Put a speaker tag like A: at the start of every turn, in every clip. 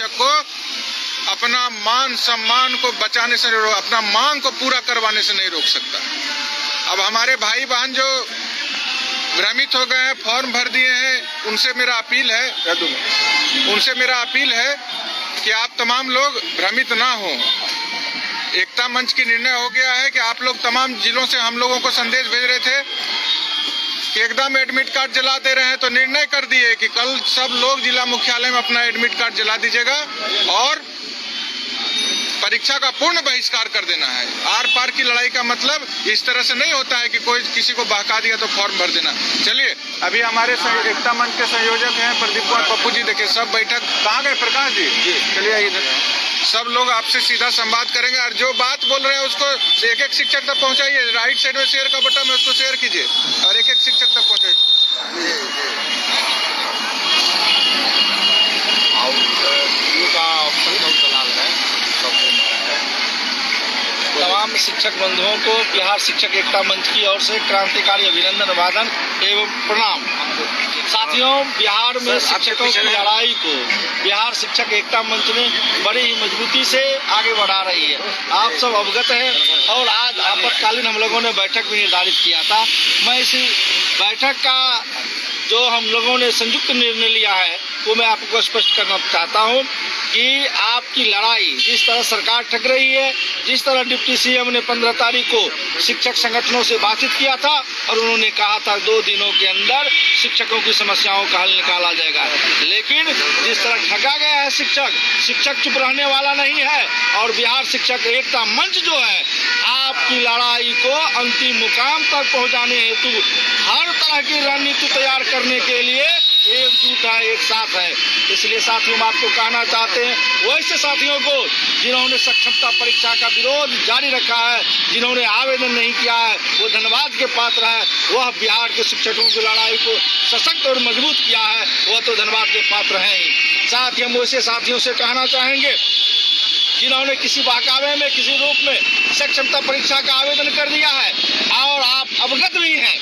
A: शिक्षक को अपना मान सम्मान को बचाने से, अपना मांग को पूरा करवाने से नहीं रोक सकता। अब हमारे भाई बहन जो भ्रमित हो गए हैं, फॉर्म भर दिए हैं, उनसे मेरा अपील है कि आप तमाम लोग भ्रमित ना हो। एकता मंच की निर्णय हो गया है कि आप लोग तमाम जिलों से हम लोगों को संदेश भेज रहे थे कि एकदम एडमिट कार्ड जला दे रहे हैं, तो निर्णय कर दिए कि कल सब लोग जिला मुख्यालय में अपना एडमिट कार्ड जला दीजिएगा और परीक्षा का पूर्ण बहिष्कार कर देना है। आर पार की लड़ाई का मतलब इस तरह से नहीं होता है कि कोई किसी को बहका दिया तो फॉर्म भर देना। चलिए, अभी हमारे एकता मंच के संयोजक हैं प्रदीप कुमार पप्पू जी, देखिए सब बैठक कहाँ गए, प्रकाश जी, चलिए इधर सब लोग आपसे सीधा संवाद करेंगे और जो बात बोल रहे हैं उसको एक एक शिक्षक तक पहुंचाइए। राइट साइड में शेयर का बटन है, उसको शेयर कीजिए और एक एक शिक्षक तक पहुंचाइए।
B: तमाम शिक्षक बंधुओं को बिहार शिक्षक एकता मंच की ओर से क्रांतिकारी अभिनंदन, अभिवादन एवं प्रणाम। साथियों, बिहार में शिक्षकों की लड़ाई को बिहार शिक्षक एकता मंच ने बड़ी ही मजबूती से आगे बढ़ा रही है। आप सब अवगत हैं और आज आपातकालीन हम लोगों ने बैठक भी निर्धारित किया था। मैं इस बैठक का जो हम लोगों ने संयुक्त निर्णय लिया है वो मैं आपको स्पष्ट करना चाहता हूँ कि आपकी लड़ाई जिस तरह सरकार ठग रही है, जिस तरह डिप्टी सीएम ने 15 तारीख को शिक्षक संगठनों से बातचीत किया था और उन्होंने कहा था 2 दिनों के अंदर शिक्षकों की समस्याओं का हल निकाला जाएगा, लेकिन जिस तरह ठगा गया है शिक्षक चुप रहने वाला नहीं है। और बिहार शिक्षक एकता मंच जो है आपकी लड़ाई को अंतिम मुकाम तक पहुंचाने हेतु हर तरह की रणनीति तैयार करने के लिए एकजुट है, एक साथ है। इसलिए साथियों, हम आपको कहना चाहते हैं वैसे साथियों को जिन्होंने सक्षमता परीक्षा का विरोध जारी रखा है, जिन्होंने आवेदन नहीं किया है, वो धन्यवाद के पात्र है। वह बिहार के शिक्षकों की लड़ाई को सशक्त और मजबूत किया है, वह तो धन्यवाद के पात्र हैं ही। साथ ही हम वैसे साथियों से कहना चाहेंगे जिन्होंने किसी बहकावे में, किसी रूप में सक्षमता परीक्षा का आवेदन कर दिया है और आप अवगत भी हैं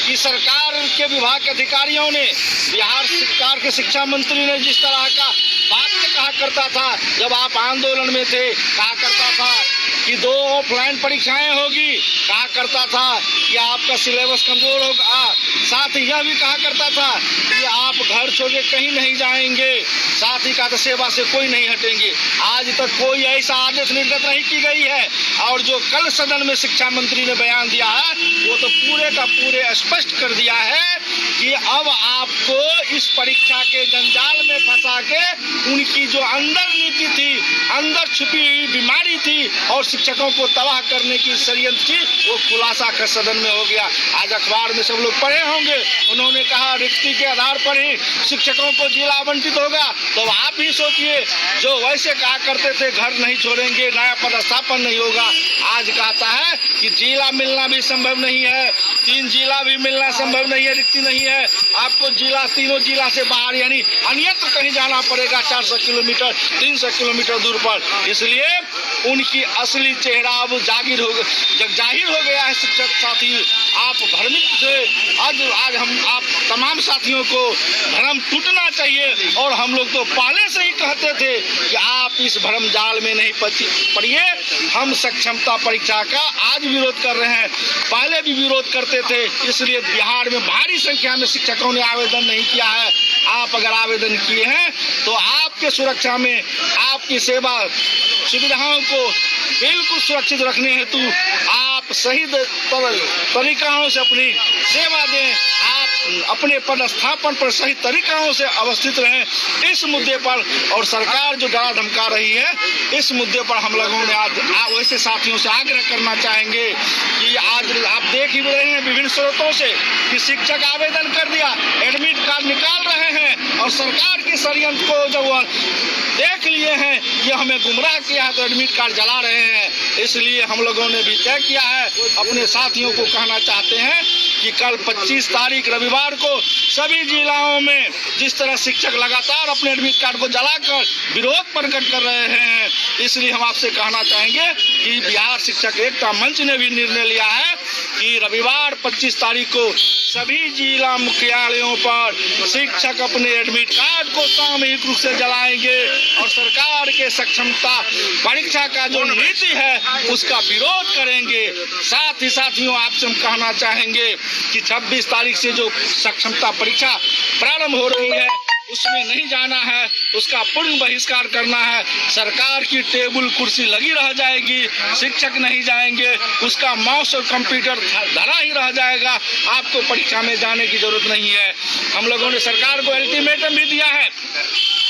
B: कि सरकार के विभाग के अधिकारियों ने, बिहार सरकार के शिक्षा मंत्री ने जिस तरह का बात कहा करता था जब आप आंदोलन में थे, कहा करता था कि 2 ऑफलाइन परीक्षाएं होगी, कहा करता था कि आपका सिलेबस कमजोर होगा, साथ ही यह भी कहा करता था कि आप घर छोड़ के कहीं नहीं जाएंगे, साथ ही कहा सेवा से कोई नहीं हटेंगे। आज तक कोई ऐसा आदेश निर्गत नहीं की गई है और जो कल सदन में शिक्षा मंत्री ने बयान दिया है वो तो पूरे का पूरे स्पष्ट कर दिया है कि अब आपको इस परीक्षा के जंजाल में फंसा के उनकी जो अंदर नीति थी, अंदर छुपी हुई बीमारी थी और शिक्षकों को तबाह करने की षड्यंत्र थी, वो खुलासा कर सदन में हो गया। आज अखबार में सब लोग पढ़े होंगे, उन्होंने कहा रिक्ति के आधार पर ही शिक्षकों को जिला आवंटित होगा। तो आप भी सोचिए, जो वैसे कहा करते थे घर नहीं छोड़ेंगे, नया पदस्थापन नहीं होगा, आज कहता है कि जिला मिलना भी संभव नहीं है, 3 जिला भी मिलना संभव नहीं है, रिक्ति नहीं है, आपको जिला, तीनों जिला से बाहर यानी अन्यत्र कहीं जाना पड़ेगा 400 किलोमीटर, 300 किलोमीटर दूर पर। इसलिए उनकी असली चेहरा अब जाहिर हो गया है। शिक्षक साथी, आप भ्रमित थे, आज हम आप तमाम साथियों को भ्रम टूटना चाहिए और हम लोग तो पहले से ही कहते थे कि आप इस भ्रम जाल में नहीं पड़िए। हम सक्षमता परीक्षा का आज विरोध कर रहे हैं, पहले भी विरोध करते थे, इसलिए बिहार में भारी संख्या में शिक्षकों ने आवेदन नहीं किया है। आप अगर आवेदन किए हैं तो आपके सुरक्षा में, आपकी सेवा सुविधाओं को बिल्कुल सुरक्षित रखने हेतु आप सही तरीकों से अपनी सेवा दें, आप अपने पदस्थापन पर सही तरीकों से अवस्थित रहें इस मुद्दे पर। और सरकार जो डरा धमका रही है इस मुद्दे पर हम लोगों ने आज वैसे साथियों से आग्रह करना चाहेंगे कि आज आप देख ही रहे हैं विभिन्न स्रोतों से कि शिक्षक आवेदन कर दिया, एडमिट कार्ड निकाल रहे हैं और सरकार के षड्यंत्र को जब देख लिए हैं कि हमें गुमराह किया है तो एडमिट कार्ड जला रहे हैं। इसलिए हम लोगों ने भी तय किया है, अपने साथियों को कहना चाहते हैं कि कल 25 तारीख रविवार को सभी जिलाओं में जिस तरह शिक्षक लगातार अपने एडमिट कार्ड को जलाकर विरोध प्रकट कर रहे हैं, इसलिए हम आपसे कहना चाहेंगे कि बिहार शिक्षक एकता मंच ने भी निर्णय लिया है कि रविवार 25 तारीख को सभी जिला मुख्यालयों पर शिक्षक अपने एडमिट कार्ड को सामूहिक रूप से जलाएंगे और सरकार के सक्षमता परीक्षा का जो नीति है उसका विरोध करेंगे। साथ ही साथियों, आपसे हम कहना चाहेंगे कि 26 तारीख से जो सक्षमता परीक्षा प्रारंभ हो रही है उसमें नहीं जाना है, उसका पूर्ण बहिष्कार करना है। सरकार की टेबल कुर्सी लगी रह जाएगी, शिक्षक नहीं जाएंगे, उसका माउस और कंप्यूटर धरा ही रह जाएगा। आपको परीक्षा में जाने की जरूरत नहीं है। हम लोगों ने सरकार को अल्टीमेटम भी दिया है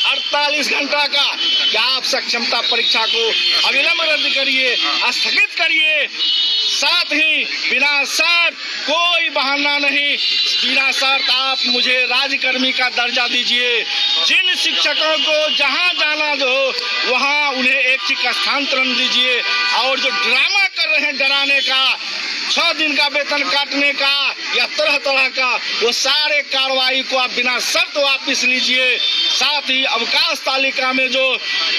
B: 48 घंटा का कि आप सक्षमता परीक्षा को अविलंब रद्द करिए, स्थगित करिए। साथ ही बिना शर्त, कोई बहाना नहीं, बिना शर्त आप मुझे राज्यकर्मी का दर्जा दीजिए। जिन शिक्षकों को जहां जाना हो वहां उन्हें ऐच्छिक स्थानांतरण दीजिए। और जो ड्रामा कर रहे हैं डराने का, 6 दिन का वेतन काटने का या तरह तरह का, वो सारे कार्रवाई को आप बिना शर्त वापिस लीजिए। साथ ही अवकाश तालिका में जो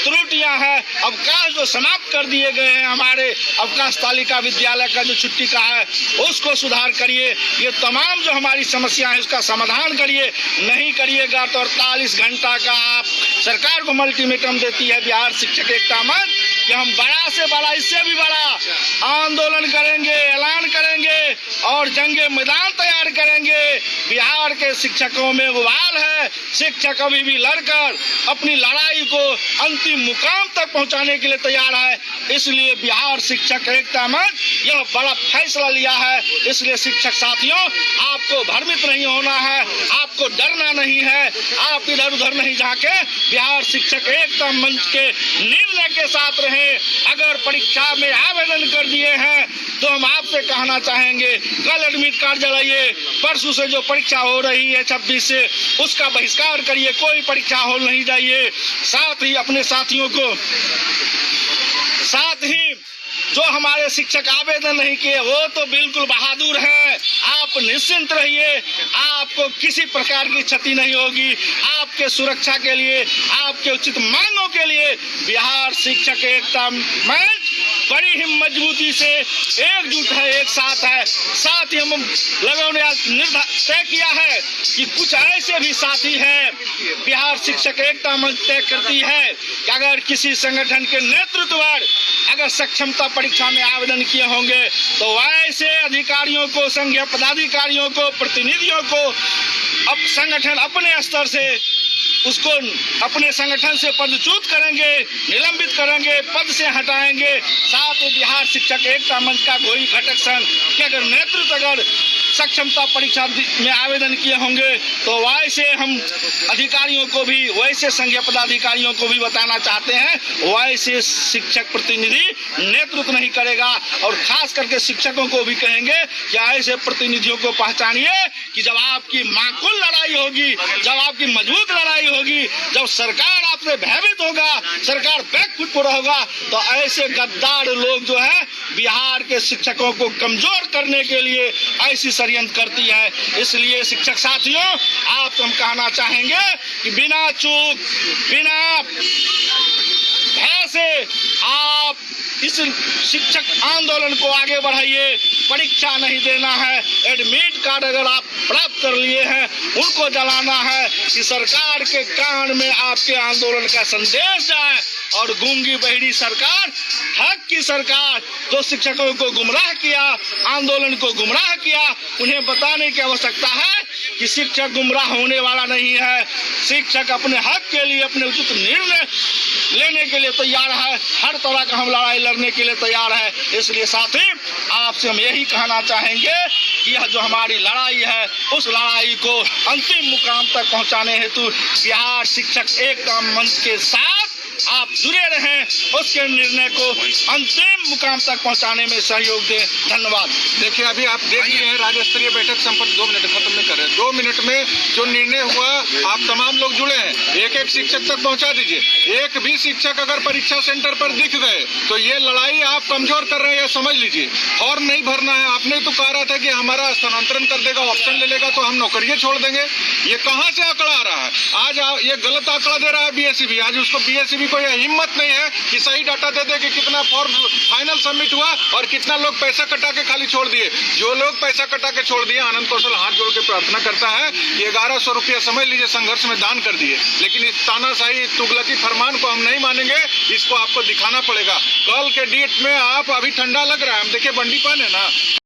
B: त्रुटियां हैं, अवकाश जो समाप्त कर दिए गए हैं, हमारे अवकाश तालिका विद्यालय का जो छुट्टी का है उसको सुधार करिए। ये तमाम जो हमारी समस्या है उसका समाधान करिए। नहीं करिएगा तो 48 घंटा का आप सरकार को अल्टीमेटम देती है बिहार शिक्षक एकता मंच कि हम बड़ा से बड़ा, इससे भी बड़ा आंदोलन करेंगे, ऐलान करेंगे और जंगे मैदान तैयार करेंगे। बिहार के शिक्षकों में उबाल है, शिक्षक अभी भी लड़कर अपनी लड़ाई को अंतिम मुकाम तक पहुंचाने के लिए तैयार है। इसलिए बिहार शिक्षक एकता मंच यह बड़ा फैसला लिया है। इसलिए शिक्षक साथियों, आपको भ्रमित नहीं होना है, आपको डरना नहीं है, आप इधर उधर नहीं जाके बिहार शिक्षक एकता मंच के निर्णय के साथ रहें। अगर परीक्षा में आवेदन कर दिए हैं तो हम आपसे कहना चाहेंगे कल एडमिट कार्ड जलाइए। परसों से जो परीक्षा हो रही है 26 से, उसका बहिष्कार करिए, कोई परीक्षा हॉल नहीं जाइए। साथ ही अपने साथियों को, साथ ही जो हमारे शिक्षक आवेदन नहीं किए वो तो बिल्कुल बहादुर हैं, आप निश्चिंत रहिए, आपको किसी प्रकार की क्षति नहीं होगी। आपके सुरक्षा के लिए, आपके उचित मांगों के लिए बिहार शिक्षक एकता मंच बड़ी ही मजबूती से एकजुट है, एक साथ है। साथ ही हम लोगों ने तय किया है कि कुछ ऐसे भी साथी हैं, बिहार शिक्षक एकता मंच तय करती है कि अगर किसी संगठन के नेतृत्व अगर सक्षमता परीक्षा में आवेदन किए होंगे तो वैसे अधिकारियों को, संघीय पदाधिकारियों को, प्रतिनिधियों को अब संगठन अपने स्तर से उसको अपने संगठन से पदच्युत करेंगे, निलंबित करेंगे, पद से हटाएंगे। साथ ही बिहार शिक्षक एकता मंच का कोई घटक संघ के अगर नेतृत्व अगर सक्षमता परीक्षा में आवेदन किए होंगे तो वैसे हम अधिकारियों को भी, वैसे संघीय पदाधिकारियों को भी बताना चाहते हैं, वैसे शिक्षक प्रतिनिधि नेतृत्व नहीं करेगा। और खास करके शिक्षकों को भी कहेंगे कि ऐसे प्रतिनिधियों को पहचानिए कि जब आपकी माकूल लड़ाई होगी, जब आपकी मजबूत लड़ाई होगी, जब सरकार आपसे भयभीत होगा, सरकार बैकफुट पर होगा, तो ऐसे गद्दार लोग जो है बिहार के शिक्षकों को कमजोर करने के लिए ऐसी षड्यंत्र करती है। इसलिए शिक्षक साथियों, आपको हम कहना चाहेंगे कि बिना चूक, बिना भय से आप इस शिक्षक आंदोलन को आगे बढ़ाइए। परीक्षा नहीं देना है, एडमिट कार्ड अगर आप प्राप्त कर लिए हैं उनको जलाना है कि सरकार के कान में आपके आंदोलन का संदेश जाए। और गूंगी बहरी सरकार, ठग की सरकार जो शिक्षकों को गुमराह किया, आंदोलन को गुमराह किया, उन्हें बताने की आवश्यकता है कि शिक्षक गुमराह होने वाला नहीं है। शिक्षक अपने हक के लिए, अपने उचित निर्णय लेने के लिए तैयार है, हर तरह का हम लड़ाई लड़ने के लिए तैयार है। इसलिए साथी, आपसे हम यही कहना चाहेंगे कि यह जो हमारी लड़ाई है उस लड़ाई को अंतिम मुकाम तक पहुंचाने हेतु बिहार शिक्षक एकता मंच के साथ आप जुड़े रहें, उसके निर्णय को अंतिम मुकाम तक पहुंचाने में सहयोग दें। धन्यवाद।
A: देखिए, अभी आप देख रहे हैं राज्य स्तरीय बैठक संपन्न, 2 मिनट खत्म नहीं कर रहे, 2 मिनट में जो निर्णय हुआ, आप तमाम लोग जुड़े हैं, एक एक शिक्षक तक पहुंचा दीजिए। एक भी शिक्षक अगर परीक्षा सेंटर पर दिख गए तो ये लड़ाई आप कमजोर कर रहे हैं, समझ लीजिए। फॉर्म नहीं भरना है, आपने तो कहा रहा था कि हमारा स्थानांतरण कर देगा, ऑप्शन ले लेगा तो हम नौकरियां छोड़ देंगे। ये कहाँ से आंकड़ा आ रहा है? आज ये गलत आंकड़ा दे रहा है बीएससीबी। आज उसको बीएससीबी को को यह हिम्मत नहीं है कि सही डाटा दे दे कि कितना फॉर्म फाइनल सबमिट हुआ और कितना लोग पैसा कटा के खाली छोड़ दिए। जो लोग पैसा कटा के छोड़ दिए, आनंद कौशल हाथ जोड़ के प्रार्थना करता है कि 1100 रुपया समझ लीजिए संघर्ष में दान कर दिए, लेकिन इस तानाशाही तुगलकी फरमान को हम नहीं मानेंगे। इसको आपको दिखाना पड़ेगा। कल के डेट में आप, अभी ठंडा लग रहा है, हम देखिए बंडी पान है ना,